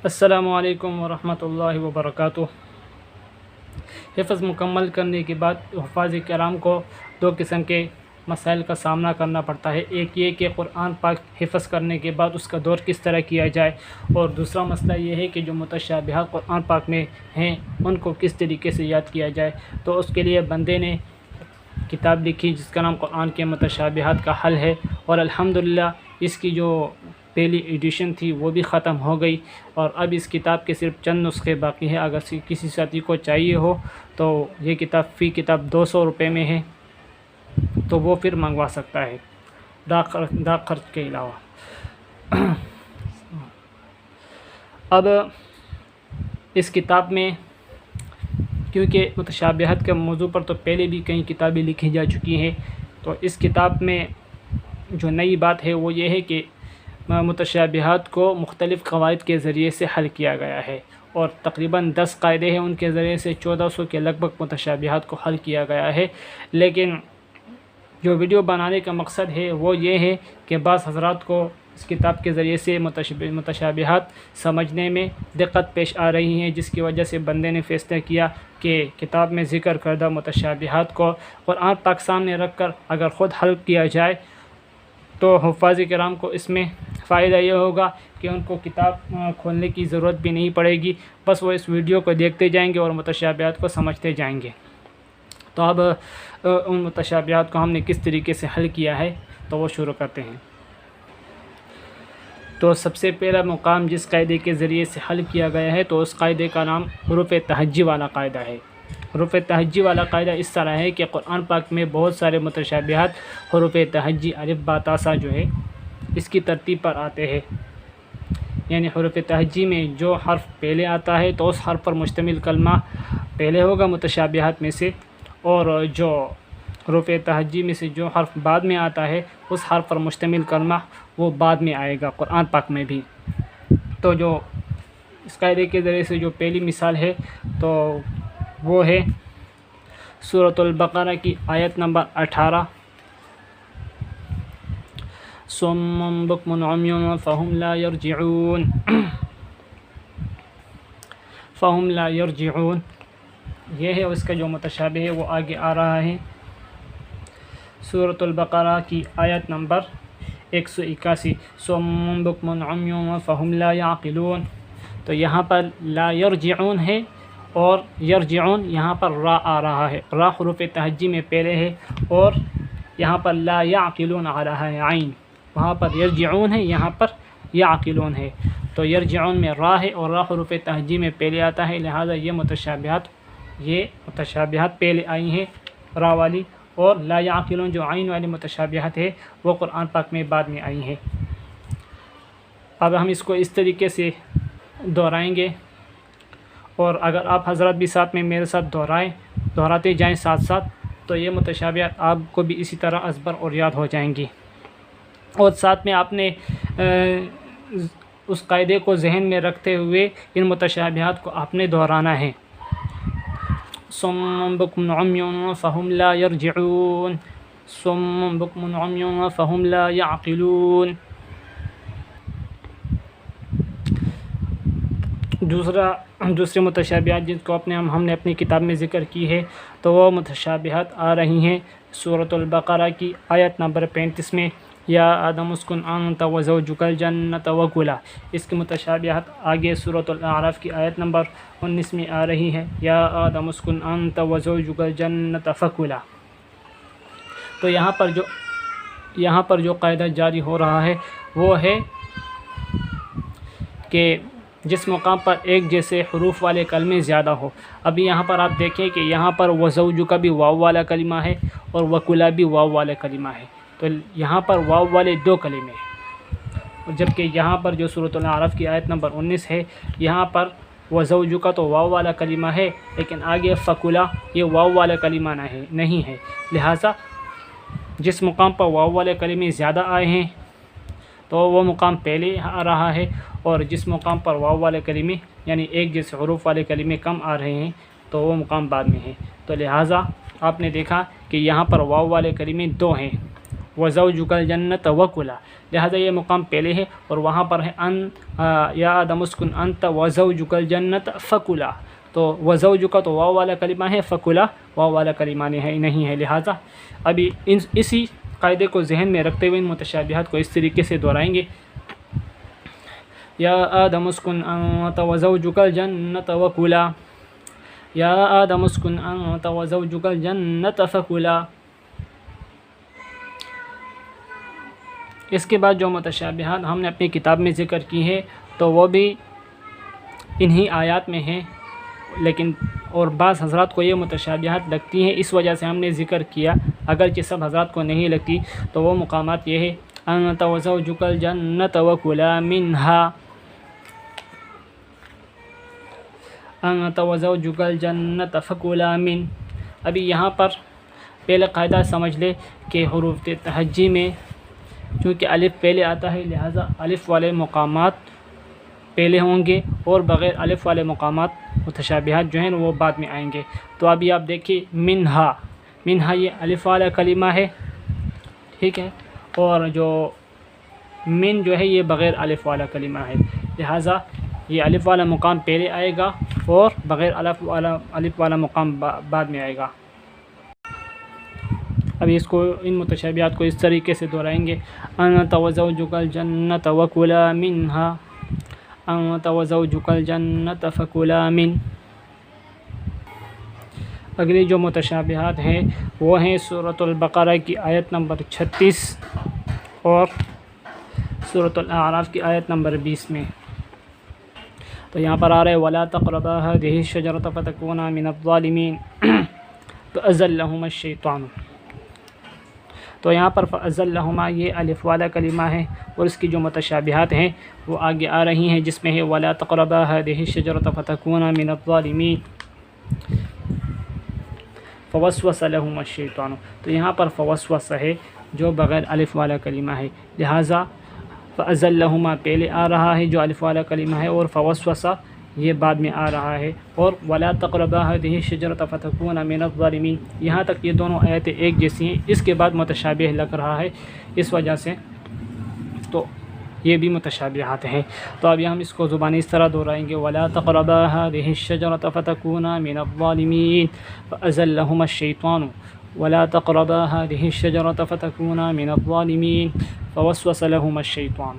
السلام علیکم ورحمۃ اللہ وبرکاتہ۔ حفظ مکمل کرنے کے بعد حفاظ کرام کو دو قسم کے مسائل کا سامنا کرنا پڑتا ہے۔ ایک یہ کہ قرآن پاک حفظ کرنے کے بعد اس کا دور کس طرح کیا جائے، اور دوسرا مسئلہ یہ ہے کہ جو متشابہات قرآن پاک میں ہیں ان کو کس طریقے سے یاد کیا جائے۔ تو اس کے لیے بندے نے کتاب لکھی جس کا نام قرآن کے متشابہات کا حل ہے، اور الحمدللہ اس کی جو پہلی ایڈیشن تھی وہ بھی ختم ہو گئی، اور اب اس کتاب کے صرف چند نسخے باقی ہیں۔ اگر کسی ساتھی کو چاہیے ہو تو یہ کتاب فی کتاب 200 روپے میں ہے، تو وہ پھر منگوا سکتا ہے ڈاک خرچ کے علاوہ۔ اب اس کتاب میں کیونکہ متشابہات کے موضوع پر تو پہلے بھی کئی کتابیں لکھی جا چکی ہیں، تو اس کتاب میں جو نئی بات ہے وہ یہ ہے کہ متشابہات کو مختلف قواعد کے ذریعے سے حل کیا گیا ہے، اور تقریباً 10 قاعدے ہیں، ان کے ذریعے سے 1400 کے لگ بھگ متشابہات کو حل کیا گیا ہے۔ لیکن جو ویڈیو بنانے کا مقصد ہے وہ یہ ہے کہ بعض حضرات کو اس کتاب کے ذریعے سے متشابہات سمجھنے میں دقت پیش آ رہی ہیں، جس کی وجہ سے بندے نے فیصلہ کیا کہ کتاب میں ذکر کردہ متشابہات کو قرآن پاک سامنے رکھ کر اگر خود حل کیا جائے تو حفاظ کرام کو اس میں فائدہ یہ ہوگا کہ ان کو کتاب کھولنے کی ضرورت بھی نہیں پڑے گی، بس وہ اس ویڈیو کو دیکھتے جائیں گے اور متشابہات کو سمجھتے جائیں گے۔ تو اب ان متشابہات کو ہم نے کس طریقے سے حل کیا ہے تو وہ شروع کرتے ہیں۔ تو سب سے پہلا مقام جس قاعدے کے ذریعے سے حل کیا گیا ہے تو اس قاعدے کا نام حروف تہجی والا قاعدہ ہے۔ حروف تہجی والا قاعدہ اس طرح ہے کہ قرآن پاک میں بہت سارے متشابہات حروف تہجی الف با تا سا جو ہے اس کی ترتیب پر آتے ہیں، یعنی حروف تہجی میں جو حرف پہلے آتا ہے تو اس حرف پر مشتمل کلمہ پہلے ہوگا متشابہات میں سے، اور جو حروف تہجی میں سے جو حرف بعد میں آتا ہے اس حرف پر مشتمل کلمہ وہ بعد میں آئے گا قرآن پاک میں بھی۔ تو جو اس قاعدے کے ذریعے سے جو پہلی مثال ہے تو وہ ہے سورۃ البقرہ کی آیت نمبر 18، صم بکم عمی فہم لا یرجعون فہم لا یرجعون، یہ ہے اس کا جو متشابہ ہے وہ آگے آ رہا ہے۔ سورۃ البقرہ کی آیت نمبر 181، صم بکم عمی فہم لا یعقلون، تو یہاں پر لا یرجعون ہے اور یرجعون یہاں پر را آ رہا ہے، را حروف تہجی میں پہلے ہے، اور یہاں پر لا یعقلون آ رہا ہے عین، وہاں پر یرجعون ہے یہاں پر یعقلون ہے، تو یرجعون میں را ہے اور را حروف تہجی میں پہلے آتا ہے، لہذا یہ متشابہات پہلے آئی ہیں را والی، اور لا یعقلون جو عین والی متشابہات ہے وہ قرآن پاک میں بعد میں آئی ہیں۔ اب ہم اس کو اس طریقے سے دہرائیں گے، اور اگر آپ حضرات بھی ساتھ میں میرے ساتھ دہراتے جائیں ساتھ ساتھ تو یہ متشابہات آپ کو بھی اسی طرح ازبر اور یاد ہو جائیں گی، اور ساتھ میں آپ نے اس قاعدے کو ذہن میں رکھتے ہوئے ان متشابہات کو آپ نے دہرانا ہے۔ صم بکم عمی فہم لا یرجعون، صم بکم عمی فہم لا یعقلون۔ دوسرے متشابہات جن کو ہم نے اپنی کتاب میں ذکر کی ہے تو وہ متشابہات آ رہی ہیں سورۃ البقرہ کی آیت نمبر 35 میں، یا آدم اسکن انت وزوجک الجنۃ وکلا، اس کی متشابہات آگے سورۃ الاعراف کی آیت نمبر 19 میں آ رہی ہے، یا آدم اسکن انت وزوجک الجنۃ فکلا۔ تو یہاں پر جو قاعدہ جاری ہو رہا ہے وہ ہے کہ جس مقام پر ایک جیسے حروف والے کلمے زیادہ ہو، ابھی یہاں پر آپ دیکھیں کہ یہاں پر وزوجک بھی واو والا کلمہ ہے اور وکلا بھی واو والا کلمہ ہے، تو یہاں پر واو والے دو کلمے ہیں، جبکہ یہاں پر جو سورۃ الاعراف کی آیت نمبر 19 ہے یہاں پر وزوجک تو واو والا کلمہ ہے، لیکن آگے فکلا یہ واو والا کلمہ نہیں ہے، لہٰذا جس مقام پر واو والے کلمے زیادہ آئے ہیں تو وہ مقام پہلے آ رہا ہے، اور جس مقام پر واو والے کلمے یعنی ایک جیسے حروف والے کلمے کم آ رہے ہیں تو وہ مقام بعد میں ہے، تو لہٰذا آپ نے دیکھا کہ یہاں پر واو والے کلمے دو ہیں، وزوجک الجنۃ وکلا، لہٰذا یہ مقام پہلے ہے، اور وہاں پر ہے یا آدم اسکن انت وزوجک الجنۃ فکلا، تو وزوجک تو واو والا کلمہ ہے، فکلا واو والا کلمہ نہیں ہے، لہٰذا ابھی اسی قاعدے کو ذہن میں رکھتے ہوئے ان متشابہات کو اس طریقے سے دہرائیں گے. یا آدم اسکن انت وزوجک الجنۃ وکلا، یا آدم اسکن انت وزوجک الجنۃ فکلا. اس کے بعد جو متشابہات ہم نے اپنی کتاب میں ذکر کی ہے تو وہ بھی انہی آیات میں ہیں، لیکن اور بعض حضرات کو یہ متشابہات لگتی ہیں، اس وجہ سے ہم نے ذکر کیا، اگرچہ سب حضرات کو نہیں لگتی. تو وہ مقامات یہ ہے انت وزوجک الجنۃ وکلا منہا، انت وزوجک الجنۃ فکلا من. ابھی یہاں پر پہلے قاعدہ سمجھ لے کہ حروف تہجی میں چونکہ الف پہلے آتا ہے، لہٰذا الف والے مقامات پہلے ہوں گے، اور بغیر الف والے مقامات متشابہات جو ہیں وہ بعد میں آئیں گے. تو ابھی آپ دیکھیے منہا، منہا یہ الف والا کلمہ ہے، ٹھیک ہے، اور جو من جو ہے یہ بغیر الف والا کلمہ ہے، لہٰذا یہ الف والا مقام پہلے آئے گا اور بغیر الف والا مقام بعد میں آئے گا. ابھی اس کو ان متشابہات کو اس طریقے سے دہرائیں گے انت وزوجک الجنۃ وکلا منہا، انت وزوجک الجنۃ فکلا من. اگلی جو متشابہات ہیں وہ ہیں سورۃ البقرہ کی آیت نمبر 36 اور سورۃ الاعراف کی آیت نمبر 20 میں. تو یہاں پر آ رہے وَلَا تَقْرَبَا هَٰذِهِ الشَّجَرَةَ فَتَكُونَا مِنَ الظَّالِمِينَ فَأَزَلَّهُمَا الشَّيْطَانُ. تو یہاں پر فَأَزَلَّهُمَا یہ الف والا کلمہ ہے، اور اس کی جو متشابہات ہیں وہ آگے آ رہی ہیں، جس میں ہے وَلَا تَقْرَبَا هَٰذِهِ الشَّجَرَةَ فَتَكُونَا مِنَ الظَّالِمِينَ فَوَسْوَسَ لَهُمَا الشَّيْطَانُ. تو یہاں پر فوسوس ہے جو بغیر الف والا کلمہ ہے، لہٰذا فَأَزَلَّهُمَا پہلے آ رہا ہے جو الف والا کلمہ ہے، اور فوسوس یہ بعد میں آ رہا ہے، اور وَلَا تَقْرَبَا هَٰذِهِ الشَّجَرَةَ فَتَكُونَا مِنَ الظَّالِمِينَ. یہاں تک یہ دونوں آیتیں ایک جیسی ہیں، اس کے بعد متشابہ لگ رہا ہے، اس وجہ سے تو یہ بھی متشابہات ہیں. تو اب ہم اس کو زبانی اس طرح دہرائیں گے وَلَا تَقْرَبَا هَٰذِهِ الشَّجَرَةَ فَتَكُونَا مِنَ الظَّالِمِينَ فَأَزَلَّهُمَا الشَّيْطَانُ وَلَا تَقْرَبَا هَٰذِهِ الشَّجَرَةَ فَتَكُونَا مِنَ الظَّالِمِينَ فَوَسْوَسَ لَهُمَا الشَّيْطَانُ.